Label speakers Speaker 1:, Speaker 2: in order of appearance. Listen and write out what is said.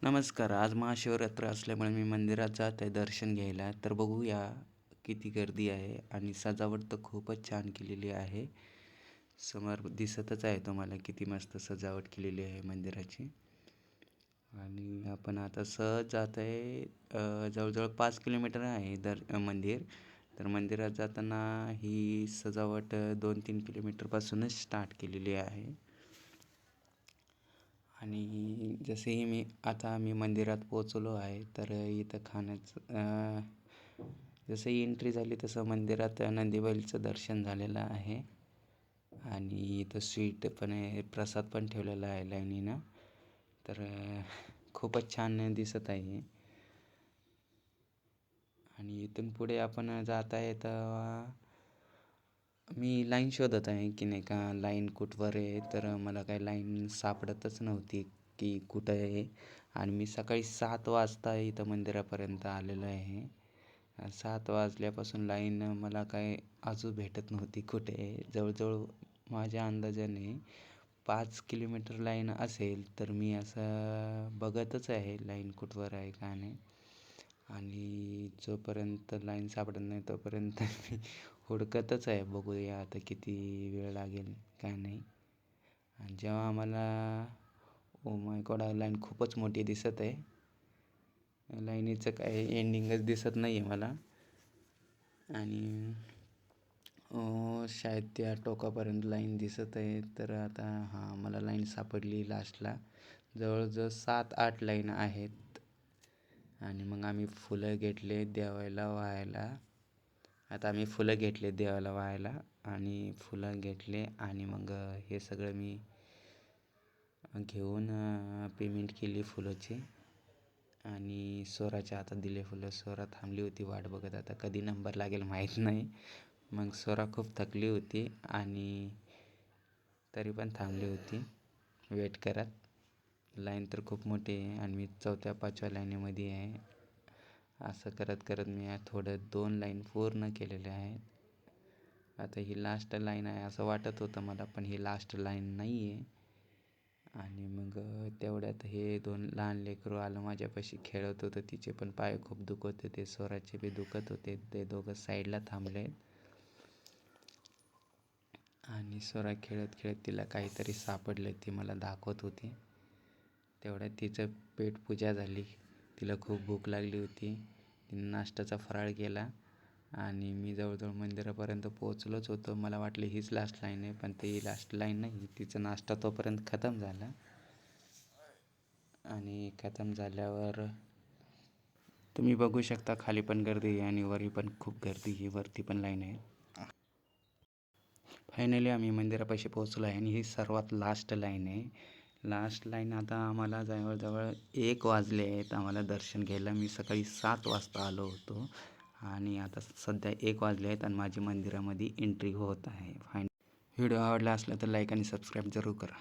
Speaker 1: नमस्कार. आज महाशिवरात्र असल्यामुळे मी मंदिरात जात आहे दर्शन घ्यायला. तर बघूया किती गर्दी आहे आणि सजावट तर खूपच छान केलेली आहे. समोर दिसतच आहे तुम्हाला किती मस्त सजावट केलेली आहे मंदिराची. आणि आपण आता सहज जात आहे. जवळजवळ 5 किलोमीटर आहे मंदिर. तर मंदिरात जाताना ही सजावट 2-3 किलोमीटरपासूनच स्टार्ट केलेली आहे. आणि जसेही मी मंदिरात पोचलो आहे, तर इथं जसं एंट्री झाली तसं मंदिरात नंदीबैलचं दर्शन झालेलं आहे. आणि इथं स्वीट पण आहे, प्रसाद पण ठेवलेला आहे लाईनीनं. तर खूपच छान दिसत आहे. आणि इथून पुढे आपण जात आहे तर मी लाईन शोधत आहे की नाही का, लाईन कुठवर आहे. तर मला काही लाईन सापडतच नव्हती की कुठं आहे. आणि मी सकाळी 7 वाजता इथं मंदिरापर्यंत आलेलो आहे. 7 वाजल्यापासून लाईन मला काय अजून भेटत नव्हती कुठे आहे. जवळजवळ माझ्या अंदाजाने 5 किलोमीटर लाईन असेल. तर मी असं बघतच आहे लाईन कुठवर आहे का नाही. आणि जोपर्यंत लाईन सापडत नाही तोपर्यंत मी हुडकतच आहे. बघूया आता किती वेळ लागेल काय नाही. आणि जेव्हा आम्हाला ओ माय गॉड, लाईन खूपच मोठी दिसत आहे. लाईनीचं काही एंडिंगच दिसत नाही आहे मला. आणि शायद त्या टोकापर्यंत लाईन दिसत आहे. तर आता हां, मला लाईन सापडली लास्टला. जवळजवळ 7-8 लाईन आहेत. आणि मग आम्ही फुलं घेतले देवाला वाहायला. आता आम्ही फुलं घेतले देवाला वाहायला आणि फुलं घेतले. आणि मग हे सगळं मी घेऊन पेमेंट केली फुलाची. आणि स्वराच्या हातात दिले फुलं. स्वरा थांबली होती वाट बघत, आता कधी नंबर लागेल माहीत नाही. मग स्वरा खूप थकली होती आणि तरी पण थांबली होती वेट करत. लाईन तर खूप मोठी आहे आणि मी 4थ्या-5व्या लाईनीमध्ये आहे. असं करत करत मी थोडं 2 लाईन पूर्ण केलेल्या आहेत. आता ही लास्ट लाईन आहे असं वाटत होतं मला, पण ही लास्ट लाईन नाही आहे. आणि मग तेवढ्यात हे 2 लहान लेकरं आलं माझ्यापाशी, खेळत होतं. तिचे पण पाय खूप दुखत होते, स्वराचे बी दुखत होते. ते दोघं साईडला थांबले. आणि स्वरा खेळत खेळत तिला काहीतरी सापडलं, ती मला दाखवत होती. तेवढ्यात तिचं पेटपूजा झाली. तिला खूप भूक लागली होती. तिने नाश्त्याचा फराळ केला. आणि मी जवळजवळ मंदिरापर्यंत पोहोचलोच होतो. मला वाटलं हीच लास्ट लाईन आहे, पण ती लास्ट लाईन नाही. तिचा नाश्ता तोपर्यंत खतम झाला. आणि खतम झाल्यावर तुम्ही बघू शकता खाली पण गर्दी आहे आणि वरी पण खूप गर्दी आहे. वरती पण लाईन आहे. फायनली आम्ही मंदिरापाशी पोहोचलो आहे आणि ही सर्वात लास्ट लाईन आहे. लास्ट लाईन आता आम्हाला जवळजवळ 1 वाजले आहेत आम्हाला दर्शन घ्यायला. मी सकाळी 7 वाजता आलो होतो आणि आता सध्या 1 वाजले आहेत आणि माझी मंदिरामध्ये एंट्री होत आहे. व्हिडिओ आवडला असला तर लाईक आणि सबस्क्राईब जरूर करा.